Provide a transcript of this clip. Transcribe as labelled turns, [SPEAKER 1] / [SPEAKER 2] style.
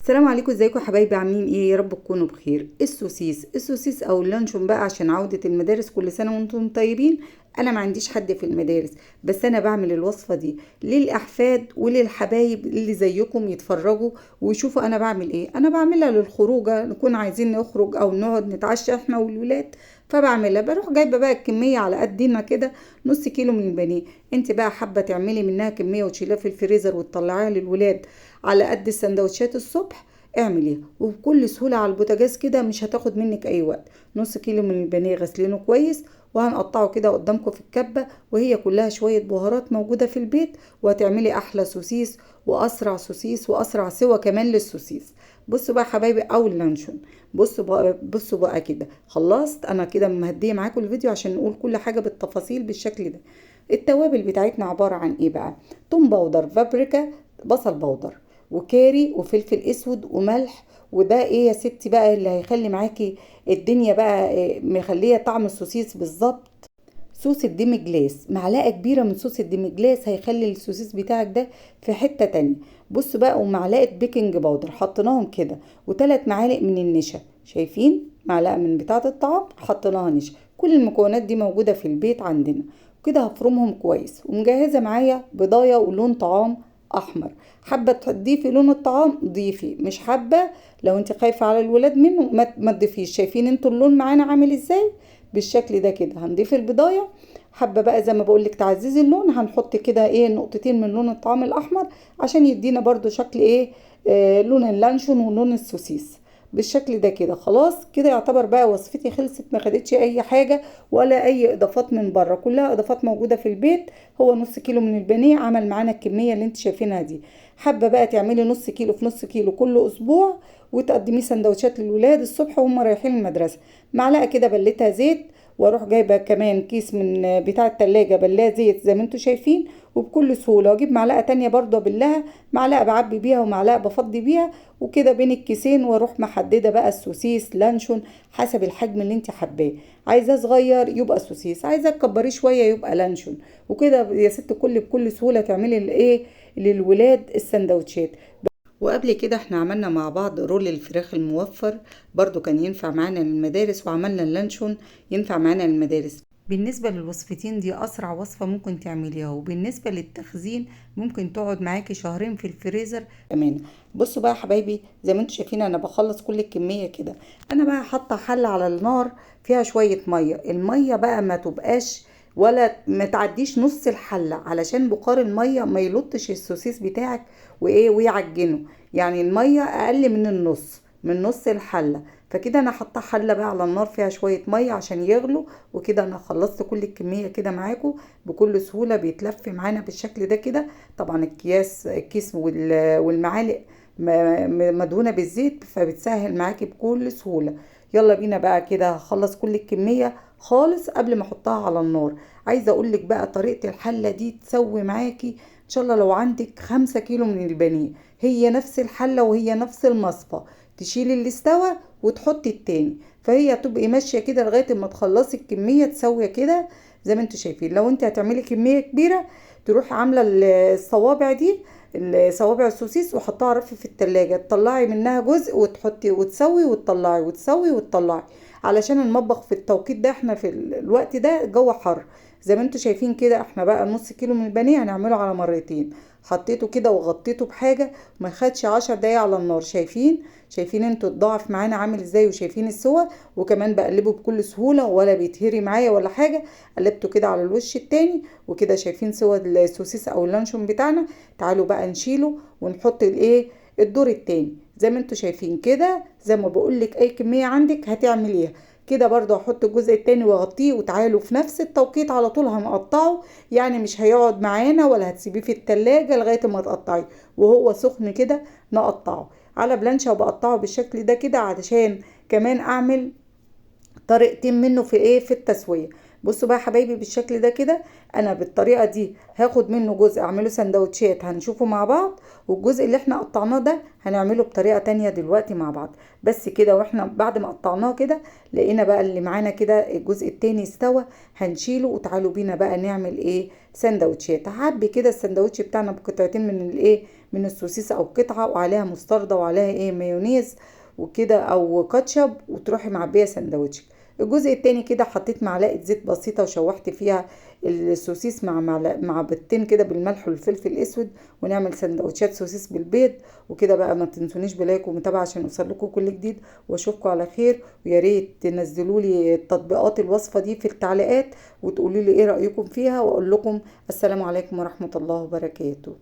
[SPEAKER 1] السلام عليكم، ازيكم يا حبايبي؟ عاملين ايه؟ يا رب تكونوا بخير. السوسيس او اللانشون بقى عشان عودة المدارس، كل سنة وانتم طيبين. انا ما عنديش حد في المدارس، بس انا بعمل الوصفة دي للاحفاد وللحبايب اللي زيكم يتفرجوا ويشوفوا انا بعمل ايه. انا بعملها للخروجة، نكون عايزين نخرج او نقعد نتعشى احنا والولاد، فبعملها. بروح جايبه بقى الكميه على قدنا كده، نص كيلو من البانيه. انت بقى حابه تعملي منها كميه وتشيلها في الفريزر وتطلعيها للولاد على قد السندوتشات الصبح، اعمليها وبكل سهولة على البوتاجاز كده، مش هتاخد منك اي وقت. نص كيلو من البانيه غسلينه كويس، وهنقطعه كده قدامكم في الكبة، وهي كلها شوية بهارات موجودة في البيت، وهتعملي احلى سوسيس واسرع سوسيس واسرع سوا كمان للسوسيس. بصوا بقى حبايبي، او اللانشون. بصوا بقى كده، خلصت انا كده مهديه معاكم الفيديو عشان نقول كل حاجة بالتفاصيل بالشكل ده. التوابل بتاعتنا عبارة عن ايه بقى؟ توم باودر، بابريكا، بصل باودر، وكاري، وفلفل اسود، وملح. وده ايه يا ستي بقى اللي هيخلي معاكي الدنيا بقى مخليه طعم السوسيس بالظبط؟ صوص الديمي جلاس، معلقه كبيره من صوص الديمي جلاس هيخلي السوسيس بتاعك ده في حته تانية. بص بقى، ومعلقه بيكنج باودر حطيناهم كده، وثلاث معالق من النشا. شايفين؟ معلقه من بتاعه الطعام حطيناها نشا. كل المكونات دي موجوده في البيت عندنا. كده هفرمهم كويس، ومجهزه معايا بضايه ولون طعام احمر. حابه تضيفي لون الطعام ضيفي، مش حابه لو انت خايفه على الولاد منه ما تضيفيش. شايفين انتوا اللون معانا عامل ازاي؟ بالشكل ده كده هنضيف البضايه. حابه بقى زي ما بقولك تعززي اللون، هنحط كده ايه نقطتين من لون الطعام الاحمر عشان يدينا برضو شكل ايه، لون اللانشون ولون السوسيس. بالشكل ده كده خلاص. كده يعتبر بقى وصفتي خلصت، ما خدتش اي حاجه ولا اي اضافات من بره، كلها اضافات موجوده في البيت. هو نص كيلو من البانيه عمل معانا الكميه اللي انت شايفينها دي. حابه بقى تعملي نص كيلو في نص كيلو كل اسبوع، وتقدميه سندوتشات للولاد الصبح وهم رايحين المدرسه. معلقه كده بلتها زيت، واروح جايبه كمان كيس من بتاع التلاجة بلاه زيت زي ما انتوا شايفين. وبكل سهوله واجيب معلقه تانية برضو ابلها، معلقه بعبي بيها ومعلقه بفضي بيها، وكده بين الكيسين. واروح محدده بقى السوسيس لانشون حسب الحجم اللي انت حباه. عايزاه صغير يبقى سوسيس، عايزاه تكبريه شويه يبقى لانشون. وكده يا ست بكل سهوله تعملي الايه للولاد السندوتشات. وقبل كده احنا عملنا مع بعض رول الفراخ الموفر، برضو كان ينفع معانا للمدارس، وعملنا اللانشون ينفع معانا للمدارس. بالنسبة للوصفتين دي أسرع وصفة ممكن تعمليها، وبالنسبة للتخزين ممكن تقعد معاكي شهرين في الفريزر كمان. بصوا بقى يا حبايبي، زي ما انتوا شايفين انا بخلص كل الكمية كده. انا بقى حاطة حلة على النار فيها شوية مية. المية بقى ما تبقاش ولا ما تعديش نص الحلة، علشان بخار المية ما يلطش السوسيس بتاعك وايه ويعجنه. يعني المية اقل من النص، من نص الحلة. فكده انا حاطه حله بقى على النار فيها شويه ميه عشان يغلوا. وكده انا خلصت كل الكميه كده معاكم بكل سهوله، بيتلف معانا بالشكل ده كده. طبعا الكيس والمعالق مدهونه بالزيت، فبتسهل معاكي بكل سهوله. يلا بينا بقى كده هخلص كل الكميه خالص قبل ما احطها على النار. عايزه اقولك بقى طريقه الحله دي تسوي معاكي ان شاء الله لو عندك 5 كيلو من البانيه. هي نفس الحله وهي نفس المصفى. تشيلي اللي استوى وتحطي التاني، فهي تبقي ماشيه كده لغايه ما تخلصي الكميه تسويه كده زي ما انتوا شايفين. لو انت هتعملي كميه كبيره، تروحي عامله الصوابع دي، الصوابع السوسيس، وحطها رف في التلاجة، تطلعي منها جزء وتحطي وتسوي وتطلعي وتسوي وتطلعي. علشان المطبخ في التوقيت ده احنا في الوقت ده الجو حر زي ما انتوا شايفين كده. احنا بقى نص كيلو من البانيه هنعمله على مرتين. حطيته كده وغطيته بحاجه، ما خدش 10 دقايق على النار. شايفين انتوا الضعف معانا عامل ازاي، وشايفين السوا. وكمان بقلبه بكل سهولة ولا بيتهري معايا ولا حاجة. قلبته كده على الوش التاني، وكده شايفين سوا السوسيس او اللانشون بتاعنا. تعالوا بقى نشيله ونحط الايه الدور التاني زي ما انتوا شايفين كده. زي ما بقولك اي كمية عندك هتعمليها كده. برضو هحط الجزء التاني واغطيه، وتعالوا في نفس التوقيت على طول هنقطعه. يعني مش هيقعد معانا ولا هتسيبيه في التلاجة لغاية ما تقطعيه، وهو سخن كده نقطعه على بلانشة. وبقطعه بالشكل ده كده علشان كمان اعمل طريقتين منه في ايه في التسوية. بصوا بقى يا حبايبي بالشكل ده كده. انا بالطريقه دي هاخد منه جزء اعمله سندوتشات هنشوفه مع بعض، والجزء اللي احنا قطعناه ده هنعمله بطريقه تانية دلوقتي مع بعض. بس كده، واحنا بعد ما قطعناه كده لقينا بقى اللي معانا كده الجزء التاني استوى، هنشيله. وتعالوا بينا بقى نعمل ايه؟ سندوتشات. هعبي كده السندوتش بتاعنا بقطعتين من الايه، من السوسيس، او قطعه وعليها مستردة وعليها ايه، مايونيز وكده او كاتشب، وتروحي معبيه سندوتش. الجزء التاني كده حطيت معلقه زيت بسيطه وشوحت فيها السوسيس مع بيضتين كده بالملح والفلفل الاسود، ونعمل سندوتشات سوسيس بالبيض. وكده بقى ما تنسونيش بلايك ومتابعه عشان يوصل لكم كل جديد، واشوفكم على خير. ويا ريت تنزلوا لي تطبيقات الوصفه دي في التعليقات، وتقولوا لي ايه رايكم فيها، واقول لكم السلام عليكم ورحمه الله وبركاته.